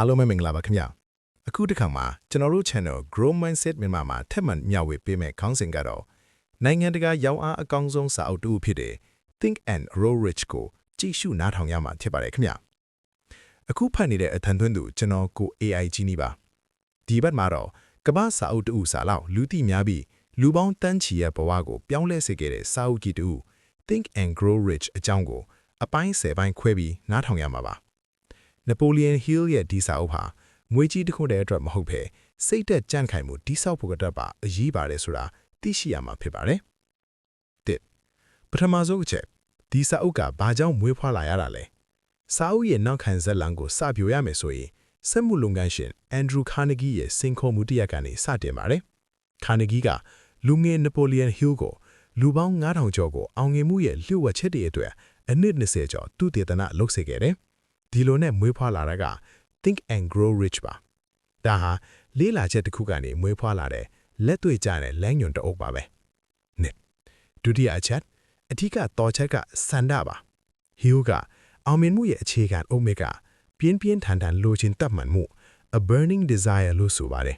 အားလုံးပဲမင်္ဂလာပါခင်ဗျာအခုတစ်ခါမှာကျွန်တော်တို့ channel Grow Mindset မြန်မာမှာထပ်မံမျှဝေပေးမယ့်ခေါင်းစဉ်ကတော့နိုင်ငံတကာရောင်းအားအကောင်းဆုံးစာအုပ်တစ်ခုဖြစ်တဲ့ Think and Grow Rich ကိုကြည့်ရှုနားထောင်ရမှာဖြစ်ပါတယ်ခင်ဗျာအခုဖတ်နေတဲ့အထံသွင်းသူကျွန်တော်ကို AI ကြီးနေပါဒီဘက်မှာတော့ကမ္ဘာစာအုပ်တူစာလောက်လူသိများပြီးလူပေါင်းတန်းချီရဲ့ဘဝကိုပြောင်းလဲစေခဲ့တဲ့စာအုပ်ကြီးတူ Think and Grow Rich အကြောင်းကိုအပိုင်း10ပိုင်းခွဲပြီးနားထောင်ရမှာပါNapoleon Hill ရဲ့ဒီစာအုပ်ဟာငွေကြီးတစ်ခုတည်းအတွက်မဟုတ်ဘဲစိတ်သက်ကြံ့ခိုင်မှုတိဆောက်ဖို့အတွက်ပါအရေးပါတယ်ဆိုတာသိရှိရမှာဖြစ်ပါတယ်။တစ်ပထမဆုံးအချက်ဒီစာအုပ်ကဘာကြောင့်မွေးဖွားလာရတာလဲ။စာအုပ်ရဲ့နောက်ခံဇာတ်လမ်းကိုစပြောရမယ်ဆိုရင်စက်မှုလုပ်ငန်းရှင် Andrew Carnegie ရဲ့စင်ခေါ်မှုတစ်ရပ်ကနေစတင်ပါတယ်။ Carnegie ကလူငယ် Napoleon Hill ကိုလူပေါင်း9000ကျော်ကိုအောင်မြင်မှုရဲ့လျှို့ဝှက်ချက်တွေအတွက်အနည်း20ကျော်သူတည်တနာလုပ်စေခဲ့တယ်။ဒီလိုနဲ့မွေးဖွားလာတာက Think and Grow Rich ပါဒါဟာလေးလာချက်တစ်ခုကနေမွေးဖွားလာတဲ့လက်တွေ့ကျတဲ့လမ်းညွှန်တအုပ်ပါပဲနှစ်ဒုတိယအချက်အထူးကတော့ချက်ကစန္ဒပါ Hill ကအောင်မြင်မှုရဲ့အခြေခံအုတ်မြစ်ကပြင်းပြင်းထန်ထန်လိုချင်တတ်မှန်မှု a burning desire လို့ဆိုပါတယ်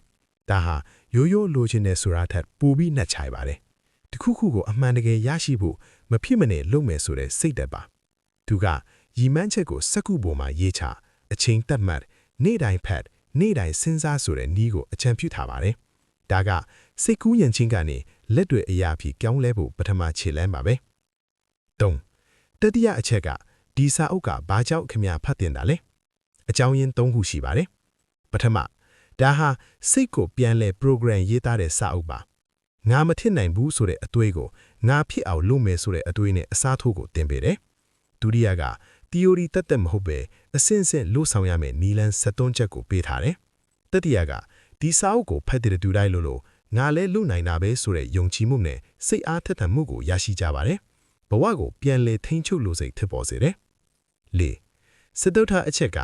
ဒါဟာရိုးရိုးလိုချင်တဲ့ဆိုတာထက်ပိုပြီးနှက်ချိုင်ပါတယ်တခုခုကိုအမှန်တကယ်ရရှိဖို့မဖြစ်မနေလုပ်မယ်ဆိုတဲ့စိတ်သက်ပါသူကရည်မှန်းချက်ကိုစက္ကူပေါ်မှာရေးချအချိန်တတ်မှတ်နေ့တိုင်းဖတ်နေ့တိုင်းစဉ်းစားဆိုတဲ့နည်းကိုအကြံပြုထားပါတယ်။ဒါကစိတ်ကူးယဉ်ချင်းကနေလက်တွေအရာဖြစ်ပြောင်းလဲဖို့ပထမခြေလှမ်းပါပဲ။၃တတိယအချက်ကဒီစာအုပ်ကဘာကြောင့်ခင်ဗျာဖတ်တင်တာလဲ။အကြောင်းရင်း၃ခုရှိပါတယ်။ပထမဒါဟာစိတ်ကိုပြန်လဲ program ရေးသားတဲ့စာအုပ်ပါ။ငါမထစ်နိုင်ဘူးဆိုတဲ့အတွေးကိုငါဖြစ်အောင်လုပ်မယ်ဆိုတဲ့အတွေးနဲ့အစားထိုးကိုသင်ပေးတယ်။ဒုတိယကtheory တတ်မဟုတ်ပဲအစစ်စစ်လို့ဆောင်ရမယ်နီလန်း73ချက်ကိုပေးထားတယ်။တတိယကဒီစာအုပ်ကိုဖတ်တဲ့တူတိုင်းလို့ငါလဲလုံနိုင်တာပဲဆိုတဲ့ယုံကြည်မှုနဲ့စိတ်အားထက်သန်မှုကိုရရှိကြပါတယ်။ဘဝကိုပြန်လဲထိန်းချုပ်လို့စိတ်ထပေါ်စေတယ်။၄စတုထအချက်က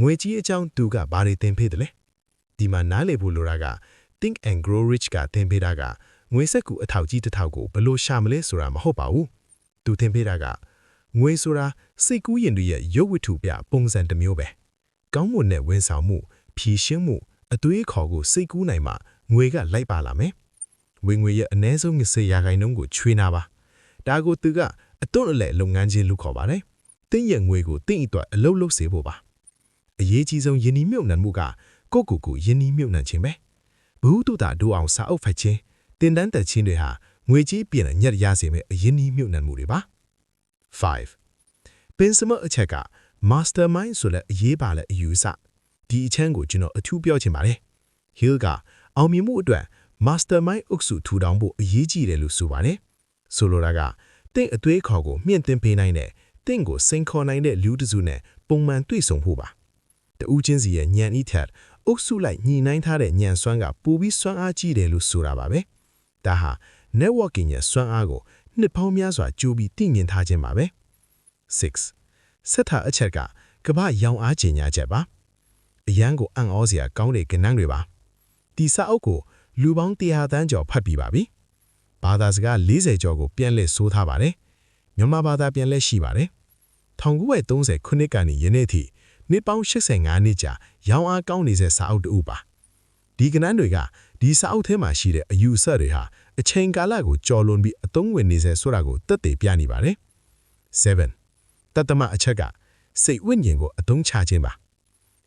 ငွေကြီးအကြောင်းသူကဘာတွေသင်ပေးတယ်လဲ။ဒီမှာနားလည်ဖို့လိုတာက Think and Grow Rich ကသင်ပေးတာကငွေစက်ကူအထောက်ကြီးတစ်ထောက်ကိုဘယ်လိုရှာမလဲဆိုတာမဟုတ်ပါဘူး။သူသင်ပေးတာကငွေဆိုတာစိတ်ကူးရင်တွေရဲ့ရုပ်ဝတ္ထုပြပုံစံတစ်မျိုးပဲ။ကောင်းမွန်တဲ့ဝန်ဆောင်မှုဖြည့်ရှင်းမှုအသွေးခေါ်ကိုစိတ်ကူးနိုင်မှငွေကလိုက်ပါလာမယ်။ဝင်ငွေရဲ့အနည်းဆုံး20%ကိုချွေးနာပါ။ဒါကိုသူကအတွန့်အလဲလုပ်ငန်းချင်းလို့ခေါ်ပါတယ်။တင်းရဲ့ငွေကိုတင်းအတွက်အလုပ်လုပ်စေဖို့ပါ။အရေးကြီးဆုံးယဉ်နီးမြုပ်နှံမှုကကိုယ့်ကိုယ်ယဉ်နီးမြုပ်နှံခြင်းပဲ။ဘ ഹു တုတာဒိုအောင်စာအုပ်ဖတ်ခြင်းတင်တန်းတက်ခြင်းတွေဟာငွေကြီးပြင်ညက်ရစေမယ့်အယဉ်နီးမြုပ်နှံမှုတွေပါ။5ပင်စမအချက်က mastermind ဆိုတဲ့အရေးပါတဲ့အယူအဆဒီအချမ်းကိုကျွန်တော်အထူးပြောချင်ပါတယ် Hill ကအောင်မြင်မှုအတွက် mastermind အုပ်စုထူထောင်ဖို့အရေးကြီးတယ်လို့ဆိုပါတယ်ဆိုလိုတာကတင့်အသွေးခေါ်ကိုမြင့်တင်ပေးနိုင်တဲ့တင့်ကိုစိန်ခေါ်နိုင်တဲ့လူတစုနဲ့ပုံမှန်တွေ့ဆုံဖို့ပါတူးချင်းစီရဲ့ညံဤထက်အုပ်စုလိုက်ညီနိုင်ထားတဲ့ညံစွမ်းကပိုပြီးစွမ်းအားကြီးတယ်လို့ဆိုတာပါပဲဒါဟာ networking ရဲ့စွမ်းအားကိုနှစ်ပေါင်းများစွာကြိုးပြီးသိမြင်ထားခြင်းပါပဲ6ဆက်ထားအချက်ကကမ္ဘာရောင်အားကျင်ညာချက်ပါအရန်ကိုအံ့ဩစရာကောင်းတဲ့ကဏ္ဍတွေပါဒီစာအုပ်ကိုလူပေါင်း100တန်းကျော်ဖတ်ပြီးပါပြီဘာသာစကား40ကျော်ကိုပြန်လည်ဆိုးထားပါတယ်မြန်မာဘာသာပြန်လည်ရှိပါတယ်1930ခုနှစ်ကနေယနေ့ထိနှစ်ပေါင်း85နှစ်ကြာရောင်အားကောင်းနေတဲ့စာအုပ်တူပါဒီကဏ္ဍတွေကဒီစာအုပ်ထဲမှာရှိတဲ့အယူအဆတွေဟာအချိန်ကာလကိုကျော်လွန်ပြီးအသုံးဝင်နေစေဆိုတာကိုသက်သေပြနေပါတယ်7တတမအချက်ကစိတ်ဝိညာဉ်ကိုအသုံးချခြင်းပါ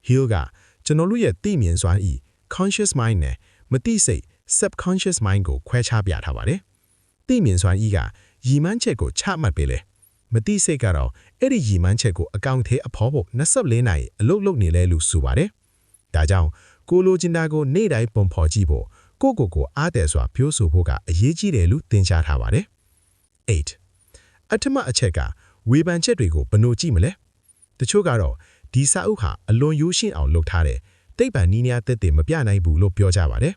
Hill ကကျွန်တော်တို့ရဲ့သိမြင်စွမ်းဤ conscious mind နဲ့မသိစိတ် subconscious mind ကိုခွဲခြားပြထားပါတယ်သိမြင်စွမ်းဤကရည်မှန်းချက်ကိုချမှတ်ပေးလေမသိစိတ်ကတော့အဲ့ဒီရည်မှန်းချက်ကိုအကောင့်ထဲအဖော်ဖို့24နာရီအလုပ်လုပ်နေလဲလို့ဆိုပါတယ်ဒါကြောင့်ကိုလိုချင်တာကိုနေ့တိုင်းပုံဖော်ကြည့်ဖို့ကိုအားတယ်စွာပြောဆိုဖို့ကအရေးကြီးတယ်လို့သင်ကြားထားပါတယ်8အထမအချက်ကဝေဖန်ချက်တွေကိုဘယ်လိုကြည့်မလဲတချို့ကတော့ဒီစာအုပ်ဟာအလွန်ရိုးရှင်းအောင်လုပ်ထားတဲ့တိတ်ပံနီးများသက်သေမပြနိုင်ဘူးလို့ပြောကြပါတယ်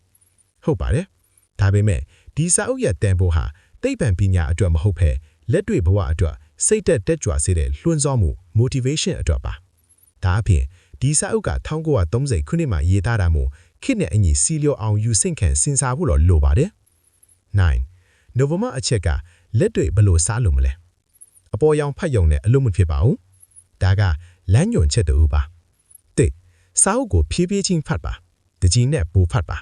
ဟုတ်ပါတယ်ဒါပေမဲ့ဒီစာအုပ်ရဲ့တန်ဖိုးဟာတိတ်ပံပညာအတွက်မဟုတ်ဘဲလက်တွေ့ဘဝအတွက်စိတ်တက်ကြွစေတဲ့လွှမ်းစောမှု motivation အတွက်ပါဒါအပြင်ဒီစာအုပ်က1930ခုနှစ်မှာရေးသားတာမို့ခေတ်နဲ့အညီစီလျော်အောင်ယူဆင့်ခံစဉ်းစားဖို့တော့လိုပါတယ်9နိုဝင်ဘာအချက်ကလက်တွေ့ဘယ်လိုစားလို့မလဲအပေါ်ရောင်ဖတ်ယုံနဲ့အလို့မဖြစ်ပါဘူးဒါကလမ်းညွန်ချက်တူပါတစ် စာအုပ်ကိုဖြည်းဖြည်းချင်းဖတ်ပါတကြီးနဲ့ပိုဖတ်ပါ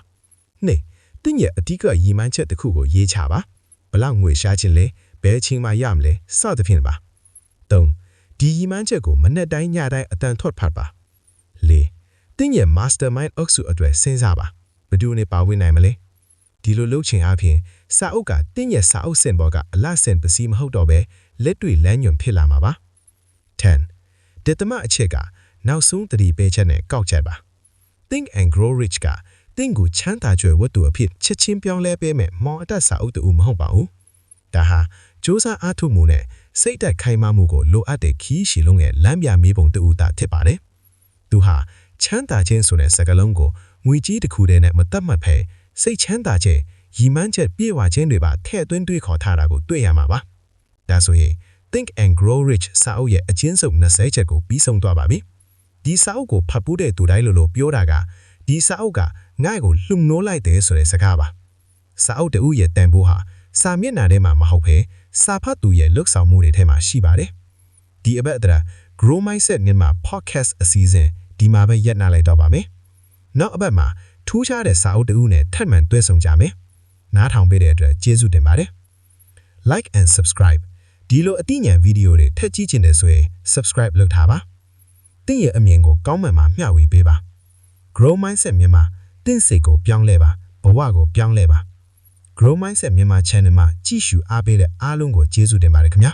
နှစ်တင်းရဲ့အဓိကရည်မှန်းချက်တစ်ခုကိုရေးချပါဘလောက်ငွေရှာခြင်းလဲဘယ်ချိန်မှရမလဲစသဖြင့်ပါသုံးဒီရည်မှန်းချက်ကိုမနေ့တိုင်းညတိုင်းအတန်ထွက်ဖတ်ပါလေးတင်းရဲ့ mastermind အုပ်စုအတွက်စဉ်းစားပါဘယ်သူနဲ့ပါဝင်နိုင်မလဲဒီလိုလုပ်ချင်အပြင်စာအုပ်ကတင်းရဲ့စာအုပ်စင်ပေါ်ကအလားစင်ပစီမဟုတ်တော့ပဲလက်တွေ့လမ်းညွန်ဖြစ်လာမှာပါ10တတမအချက်ကနောက်ဆုံးသတိပေးချက်နဲ့ကောက်ချက်ပါ Think and Grow Rich ကတင်းကိုချမ်းသာကြွယ်ဝတ္ထုအဖြစ်ချက်ချင်းပြောင်းလဲပေးမယ်မောင်အတစာအုပ်တူမဟုတ်ပါဘူးဒါဟာစ조사အားထုတ်မှုနဲ့စိတ်သက်ခိုင်မာမှုကိုလိုအပ်တဲ့ခီးရှည်လုံးရဲ့လမ်းပြမေးပုံတူတာဖြစ်ပါတယ်သူဟာချမ်းသာခြင်းဆိုတဲ့စကားလုံးကိုငွေကြီးတစ်ခုတည်းနဲ့မတတ်မှတ်ဖဲစိတ်ချမ်းသာခြင်းရည်မှန်းချက်ပြည့်ဝခြင်းတွေပါထည့်သွင်းတွေးခေါ်ထားတာကိုတွေ့ရမှာပါဒါဆိုရင် Think and Grow Rich စာအုပ်ရဲ့အချင်းစုံ20ချက်ကိုပြီးဆုံးသွားပါပြီဒီစာအုပ်ကိုဖတ်ဖို့တဲ့သူတိုင်းလိုပြောတာကဒီစာအုပ်ကငါ့ကိုလှုံ့နိုးလိုက်တယ်ဆိုတဲ့စကားပါစာအုပ်တူရဲ့တန်ဖိုးဟာစာမျက်နှာထဲမှာမဟုတ်ဘဲစာဖတ်သူရဲ့လှုပ်ဆောင်မှုတွေထဲမှာရှိပါတယ်ဒီအပတ်အတရာ Grow Mindset မြန်မာ Podcast အစီအစဉ်ဒီမှာပဲရပ်နာလိုက်တော့ပါမယ်နောက်အပတ်မှာထူးခြားတဲ့စာအုပ်တူနဲ့ထပ်မံတွေ့ဆုံကြမယ်နားထောင်ပေးတဲ့အတွက်ကျေးဇူးတင်ပါတယ် Like and subscribe ဒီလိုအသိဉာဏ်ဗီဒီယိုတွေထပ်ကြည့်ချင်တယ်ဆိုရင် subscribe လုပ်ထားပါတင်းရဲ့အမြင်ကိုကောင်းမှန်မှမျှဝေပေးပါ Grow Mindset မြန်မာတင်းစိတ်ကိုပြောင်းလဲပါဘဝကိုပြောင်းလဲပါ Grow Mindset မြန်မာ channel မှာကြည့်ရှုအားပေးတဲ့အားလုံးကိုကျေးဇူးတင်ပါတယ်ခင်ဗျာ